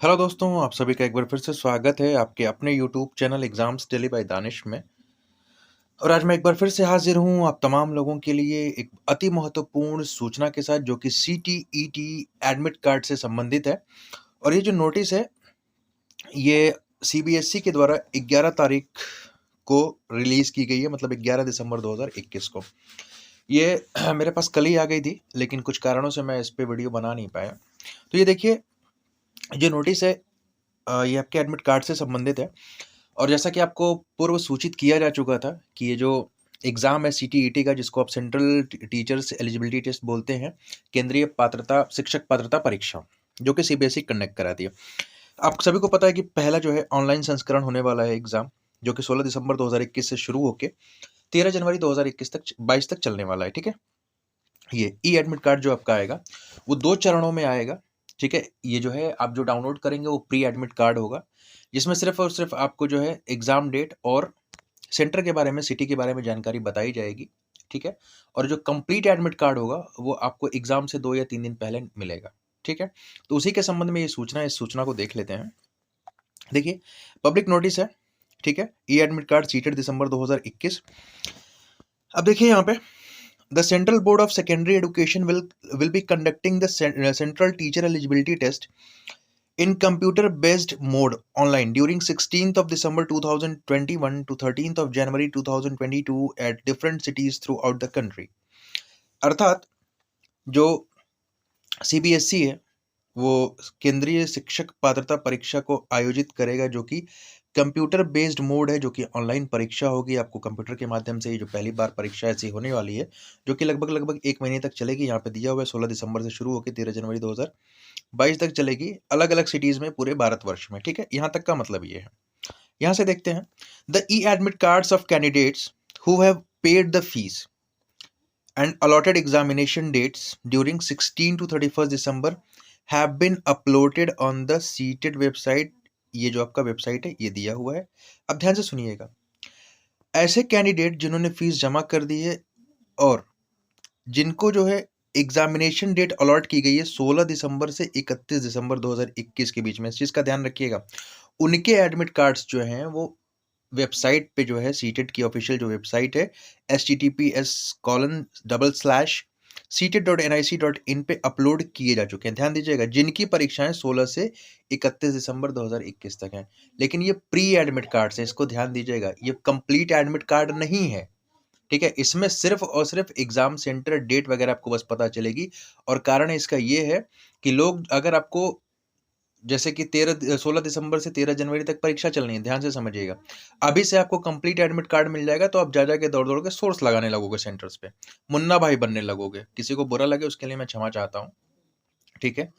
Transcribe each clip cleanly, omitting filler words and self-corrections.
Hello दोस्तों, आप सभी का एक बार फिर से स्वागत है आपके अपने YouTube channel Exams Daily by Danish में। और आज मैं एक बार फिर से हाजिर हूँ आप तमाम लोगों के लिए एक अति महत्वपूर्ण सूचना के साथ, जो कि सीटीईटी एडमिट कार्ड से संबंधित है। और ये जो नोटिस है, ये सीबीएसई के द्वारा 11 तारीख को रिलीज की गई है, मतलब 11 दिसंबर 2021 को। ये मेरे पास कल ही आ गई थी, लेकिन कुछ कारणों से मैं इस पे वीडियो बना नहीं पाया। तो ये देखिए, जो नोटिस है ये आपके एडमिट कार्ड से संबंधित है। और जैसा कि आपको पूर्व सूचित किया जा चुका था कि ये जो एग्ज़ाम है सीटीईटी का, जिसको आप सेंट्रल टीचर्स एलिजिबिलिटी टेस्ट बोलते हैं, केंद्रीय पात्रता शिक्षक पात्रता परीक्षा, जो कि सीबीएसई कंडक्ट कराती है। आप सभी को पता है कि पहला जो है ऑनलाइन संस्करण होने वाला है एग्ज़ाम, जो कि 16 दिसंबर 2021 से शुरू होके 13 जनवरी 2021 तक 22 तक चलने वाला है, ठीक है? ये ई एडमिट कार्ड जो आपका आएगा, वो 2 चरणों में आएगा, ठीक है? ये जो है आप जो डाउनलोड करेंगे वो प्री एडमिट कार्ड होगा, जिसमें सिर्फ़ और सिर्फ़ आपको जो है एग्ज़ाम डेट और सेंटर के बारे में, सिटी के बारे में जानकारी बताई जाएगी, ठीक है? और जो कंप्लीट एडमिट कार्ड होगा, वो आपको एग्ज़ाम से 2 या 3 दिन पहले मिलेगा, ठीक है? तो उसी के संबंध में ये सूचना है, इस सूचना को देख लेते हैं। देखिए, पब्लिक नोटिस है, ठीक है? ई एडमिट कार्ड सीटेड दिसंबर 2021। अब देखिए यहाँ पे, The Central Board of Secondary Education will be conducting the Central Teacher Eligibility Test in computer-based mode online during 16th of December 2021 to 13th of January 2022 at different cities throughout the country. अर्थात जो CBSE है, वो केंद्रीय शिक्षक पात्रता परीक्षा को आयोजित करेगा, जो कि कंप्यूटर बेस्ड मोड है, जो कि ऑनलाइन परीक्षा होगी। आपको कंप्यूटर के माध्यम से ये जो पहली बार परीक्षा ऐसी होने वाली है, जो कि लगभग 1 महीने तक चलेगी। यहाँ पे दिया हुआ है 16 दिसंबर से शुरू होकर 13 जनवरी 2022 तक चलेगी, अलग-अलग सिटीज़ में पूरे भारतवर्ष में, ठीक है? यहाँ तक का मतलब ये है। यहाँ से देखते हैं, the E admit cards of candidates who have paid the fees and allotted examination dates during 16 to 31st December have been uploaded on the seated website। ये जो आपका वेबसाइट है, ये दिया हुआ है। अब ध्यान से सुनिएगा, ऐसे कैंडिडेट जिन्होंने फीस जमा कर दी है और जिनको जो है एग्जामिनेशन डेट अलॉट की गई है 16 दिसंबर से 31 दिसंबर 2021 के बीच में, इस चीज़ का ध्यान रखिएगा। उनके एडमिट कार्ड्स जो हैं, वो वेबसाइट पे जो है, सीटेट की ऑफिशियल जो वेबसाइट है, https://seated.nic.in पे अपलोड किए जा चुके हैं। ध्यान दीजिएगा, जिनकी परीक्षाएं 16 से 31 दिसंबर 2021 तक हैं। लेकिन ये प्री एडमिट कार्ड है, इसको ध्यान दीजिएगा, ये कंप्लीट एडमिट कार्ड नहीं है, ठीक है? इसमें सिर्फ और सिर्फ एग्जाम सेंटर डेट वगैरह आपको बस पता चलेगी। और कारण इसका ये है कि लोग, अगर आपको जैसे कि 16 दिसंबर से 13 जनवरी तक परीक्षा चलनी है, ध्यान से समझिएगा। अभी से आपको कंप्लीट एडमिट कार्ड मिल जाएगा, तो आप जा के दौड़ के सोर्स लगाने लगोगे सेंटर्स पे, मुन्ना भाई बनने लगोगे। किसी को बुरा लगे उसके लिए मैं क्षमा चाहता हूँ, ठीक है?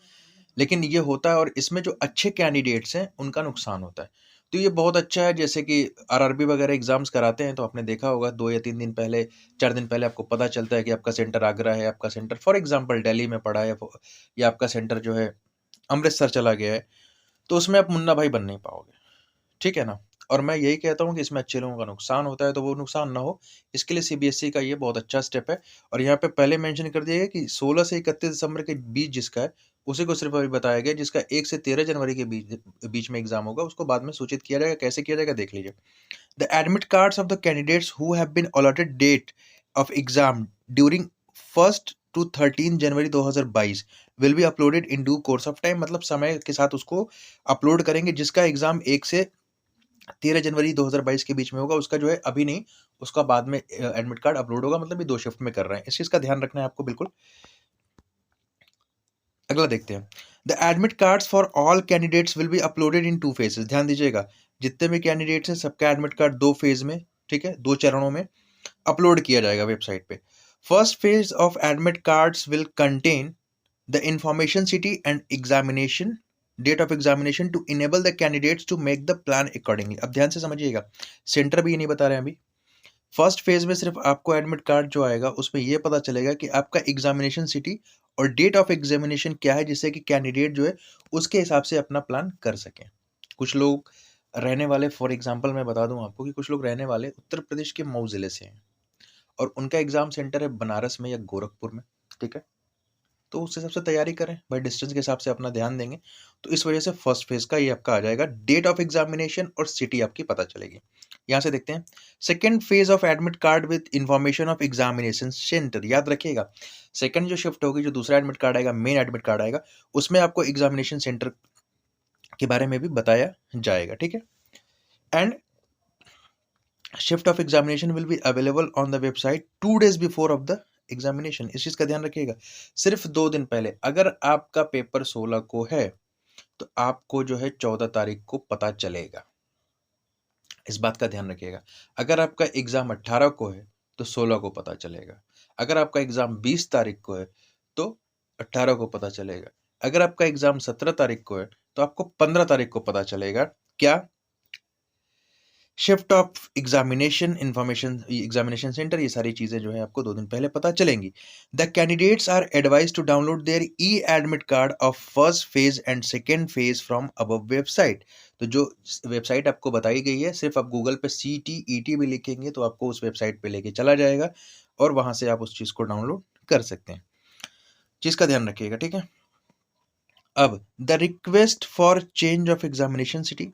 लेकिन ये होता है, और इसमें जो अच्छे कैंडिडेट्स हैं उनका नुकसान होता है। तो ये बहुत अच्छा है, जैसे कि आरआरबी वगैरह एग्जाम्स कराते हैं, तो आपने देखा होगा 2 या 3 दिन पहले, 4 दिन पहले आपको पता चलता है कि आपका सेंटर आगरा है, आपका सेंटर फॉर एग्जाम्पल दिल्ली में पड़ा है, या आपका सेंटर जो है अमृतसर चला गया है। तो उसमें आप मुन्ना भाई बन नहीं पाओगे, ठीक है ना? और मैं यही कहता हूँ कि इसमें अच्छे लोगों का नुकसान होता है, तो वो नुकसान ना हो, इसके लिए सीबीएसई का ये बहुत अच्छा स्टेप है। और यहाँ पे पहले मेंशन कर दिया गया कि 16 से 31 दिसंबर के बीच जिसका है, उसी को सिर्फ अभी बताया गया। जिसका 1 से 13 जनवरी के बीच में एग्जाम होगा, उसको बाद में सूचित किया जाएगा। कैसे किया जाएगा, देख लीजिए। The admit cards of the candidates who have been allotted date of exam during 1 to 13 January 2022 will be uploaded in due course of time. मतलब समय के साथ उसको अपलोड करेंगे। जिसका एग्जाम 1 से 13 जनवरी 2022 के बीच में होगा, उसका जो है अभी नहीं, उसका बाद में एडमिट कार्ड अपलोड होगा। मतलब ये 2 शिफ्ट में कर रहे हैं, इस चीज़ का ध्यान रखना है आपको बिल्कुल। अगला देखते हैं, the admit cards for all candidates will be uploaded in 2 phases. ध्यान दीजिएगा, जितने भी कैंडिडेट्स हैं सबका एडमिट कार्ड 2 फेज में, ठीक है, 2 चरणों में अपलोड किया जाएगा वेबसाइट पे। First phase of admit cards will contain the information city and examination date of examination to enable the candidates to make the plan accordingly। अब ध्यान से समझिएगा, सेंटर भी ये नहीं बता रहे हैं अभी। फर्स्ट फेज में सिर्फ आपको एडमिट कार्ड जो आएगा, उसमें ये पता चलेगा कि आपका एग्जामिनेशन सिटी और डेट ऑफ एग्जामिनेशन क्या है, जिससे कि कैंडिडेट जो है उसके हिसाब से अपना प्लान कर सकें। कुछ लोग रहने वाले, फॉर एग्जाम्पल मैं बता दूं आपको कि कुछ लोग रहने वाले उत्तर प्रदेश के मऊ जिले से हैं, और उनका एग्जाम सेंटर है बनारस में या गोरखपुर में, ठीक है? तो उस हिसाब से तैयारी करें, भाई डिस्टेंस के हिसाब से अपना ध्यान देंगे। तो इस वजह से फर्स्ट फेज़ का ये आपका आ जाएगा, डेट ऑफ एग्ज़ामिनेशन और सिटी आपकी पता चलेगी। यहाँ से देखते हैं, second phase of admit card with information of examination centre. याद रखिएगा, सेकंड जो शिफ्ट होगी, जो दूसरा एडमिट कार्ड आएगा, मेन एडमिट कार्ड आएगा, उसमें आपको एग्ज़ामिनेशन सेंटर के बारे में भी बताया जाएगा, ठीक है? And shift of examination will be available on the website 2 days before of the examination. इस चीज़ का ध्यान रखिएगा, सिर्फ 2 दिन पहले। अगर आपका पेपर 16 को है, तो आपको जो है 14 तारीख को पता चलेगा। इस बात का ध्यान रखिएगा। अगर आपका एग्ज़ाम 18 को है, तो 16 को पता चलेगा। अगर आपका एग्ज़ाम 20 तारीख को है, तो 18 को पता चलेगा। अगर आपका एग्ज़ाम 17 तारीख को है, तो आपको 15 तारीख को पता चलेगा। क्या? Shift of examination information, examination centre, ये सारी चीज़ें जो है आपको 2 दिन पहले पता चलेंगी। The candidates are advise to download their e admit card of first phase and second phase from above website. तो जो वेबसाइट आपको बताई गई है, सिर्फ आप गूगल पे CTET भी लिखेंगे तो आपको उस वेबसाइट पे लेके चला जाएगा और वहाँ से आप उस चीज़ को डाउनलोड कर सकते हैं। चीज़ का ध्यान रखिएगा, ठीक है? अब the request for change of examination city,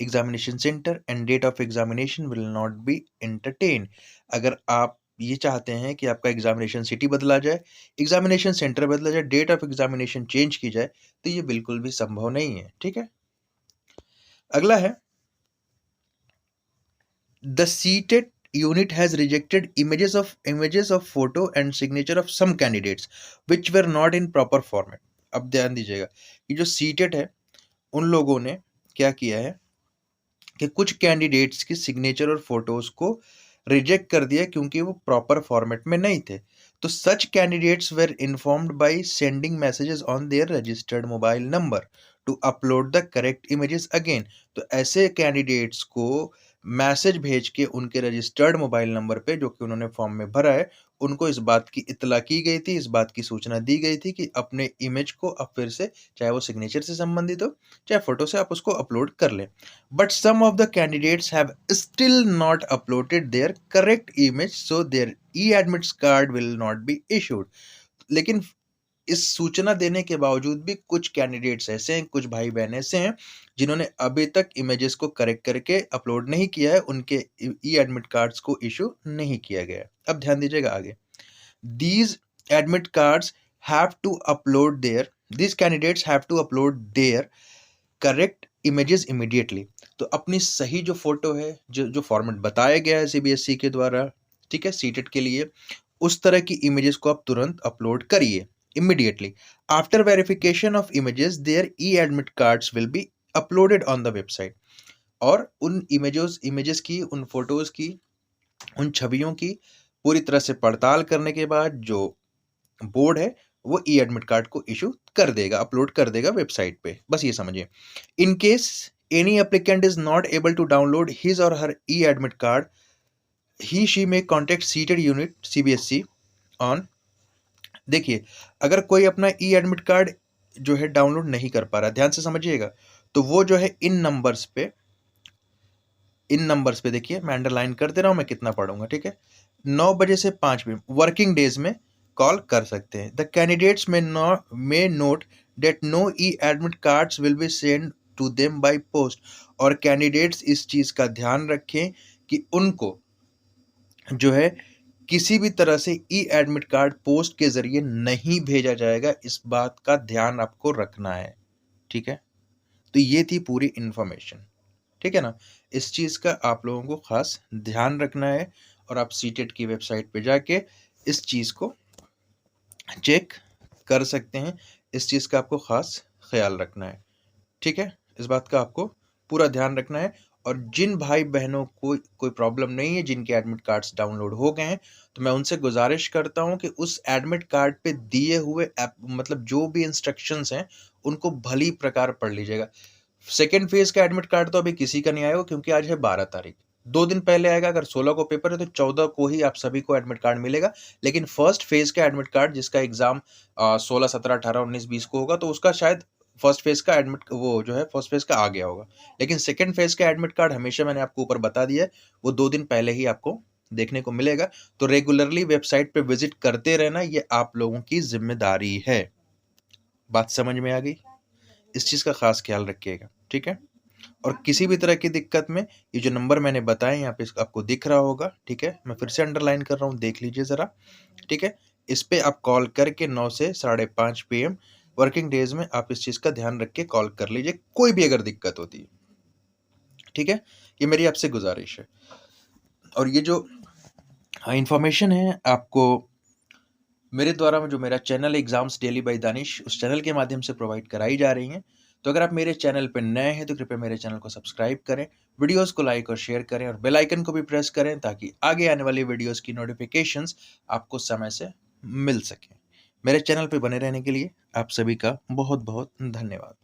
examination centre and date of examination will not be entertain. अगर आप ये चाहते हैं कि आपका एग्जामिनेशन सिटी बदला जाए, एग्जामिनेशन सेंटर बदला जाए, डेट ऑफ एग्जामिनेशन चेंज की जाए, तो ये बिल्कुल भी संभव नहीं है, ठीक है? अगला है, the seated unit has rejected images of photo and signature of some candidates which were not in proper format। अब ध्यान दीजिएगा कि जो सीटेड है, उन लोगों ने क्या किया है कि कुछ कैंडिडेट्स की सिग्नेचर और फोटोज को रिजेक्ट कर दिया क्योंकि वो प्रॉपर फॉर्मेट में नहीं थे। तो such candidates were informed by sending messages on their registered mobile number to upload the correct images again. तो ऐसे कैंडिडेट्स को मैसेज भेज के उनके रजिस्टर्ड मोबाइल नंबर पे, जो कि उन्होंने फॉर्म में भरा है, उनको इस बात की इत्तला की गई थी, इस बात की सूचना दी गई थी कि अपने इमेज को अब फिर से, चाहे वो सिग्नेचर से संबंधित हो चाहे फोटो से, आप उसको अपलोड कर लें। But some of the candidates have still not uploaded their correct image, so their e-admits card will not be issued। लेकिन इस सूचना देने के बावजूद भी कुछ कैंडिडेट्स ऐसे हैं, कुछ भाई बहन ऐसे हैं, जिन्होंने अभी तक इमेजेस को करेक्ट करके अपलोड नहीं किया है, उनके ई एडमिट कार्ड्स को इशू नहीं किया गया है। अब ध्यान दीजिएगा आगे, these admit cards have to upload their these candidates have to upload their correct images immediately. तो अपनी सही जो फोटो है, जो फॉर्मेट बताया गया है CBSE के द्वारा, ठीक है, सीटेट के लिए, उस तरह की इमेजेस को आप तुरंत अपलोड करिए immediately. After verification of images their e admit cards will be uploaded on the website. और उन इमेजेस की, उन फोटोज की, उन छवियों की पूरी तरह से पड़ताल करने के बाद जो बोर्ड है, वो ई एडमिट कार्ड को इशू कर देगा, अपलोड कर देगा वेबसाइट पे। बस ये समझिए। In case any applicant is not able to download his or her e admit card, he she may contact CTET unit CBSE on. देखिए, अगर कोई अपना ई एडमिट कार्ड जो है डाउनलोड नहीं कर पा रहा, ध्यान से समझिएगा, तो वो जो है इन नंबर्स पे देखिए, मैं अंडरलाइन कर दे रहा हूँ, मैं कितना पढ़ूंगा, ठीक है? 9 बजे से 5 बजे वर्किंग डेज में कॉल कर सकते हैं। The candidates may note that no e admit cards will be sent to them by post. और कैंडिडेट्स इस चीज़ का ध्यान रखें कि उनको जो है किसी भी तरह से ई एडमिट कार्ड पोस्ट के जरिए नहीं भेजा जाएगा। इस बात का ध्यान आपको रखना है, ठीक है? तो ये थी पूरी इंफॉर्मेशन, ठीक है ना? इस चीज़ का आप लोगों को खास ध्यान रखना है और आप सीटेट की वेबसाइट पे जाके इस चीज़ को चेक कर सकते हैं। इस चीज़ का आपको खास ख्याल रखना है, ठीक है? इस बात का आपको पूरा ध्यान रखना है। और जिन भाई बहनों को कोई प्रॉब्लम नहीं है, जिनके एडमिट कार्ड्स डाउनलोड हो गए हैं, तो मैं उनसे गुजारिश करता हूं कि उस एडमिट कार्ड पे दिए हुए मतलब जो भी इंस्ट्रक्शंस हैं, उनको भली प्रकार पढ़ लीजिएगा। सेकेंड फेज का एडमिट कार्ड तो अभी किसी का नहीं आएगा, क्योंकि आज है 12 तारीख, 2 दिन पहले आएगा। अगर 16 को पेपर है तो 14 को ही आप सभी को एडमिट कार्ड मिलेगा। लेकिन फर्स्ट फेज का एडमिट कार्ड, जिसका एग्जाम 16, 17, 18, 19, 20 को होगा, तो उसका शायद फर्स्ट फेज का एडमिट, वो जो है फर्स्ट फेज का आ गया होगा। लेकिन सेकेंड फेज का एडमिट कार्ड हमेशा, मैंने आपको ऊपर बता दिया है, वो 2 दिन पहले ही आपको देखने को मिलेगा। तो रेगुलरली वेबसाइट पे विजिट करते रहना, ये आप लोगों की जिम्मेदारी है। बात समझ में आ गई? इस चीज़ का ख़ास ख़्याल रखिएगा, ठीक है? और किसी भी तरह की दिक्कत में ये जो नंबर मैंने बताए यहाँ पे आपको दिख रहा होगा, ठीक है? मैं फिर से अंडरलाइन कर रहा हूँ, देख लीजिए ज़रा, ठीक है? इस पे आप कॉल करके 9 से साढ़े 5 पीएम वर्किंग डेज़ में आप इस चीज़ का ध्यान रख के कॉल कर लीजिए, कोई भी अगर दिक्कत होती है, ठीक है? ये मेरी आपसे गुज़ारिश है। और ये जो इन्फॉर्मेशन है आपको मेरे द्वारा जो मेरा channel Exams Daily by Danish, उस चैनल के माध्यम से प्रोवाइड कराई जा रही हैं। तो अगर आप मेरे चैनल पे नए हैं तो कृपया मेरे चैनल को सब्सक्राइब करें, वीडियोज़ को लाइक और शेयर करें और बेल आइकन को भी प्रेस करें ताकि आगे आने वाली वीडियोज़ की नोटिफ़िकेशंस आपको समय से मिल सकें। मेरे चैनल पे बने रहने के लिए आप सभी का बहुत-बहुत धन्यवाद।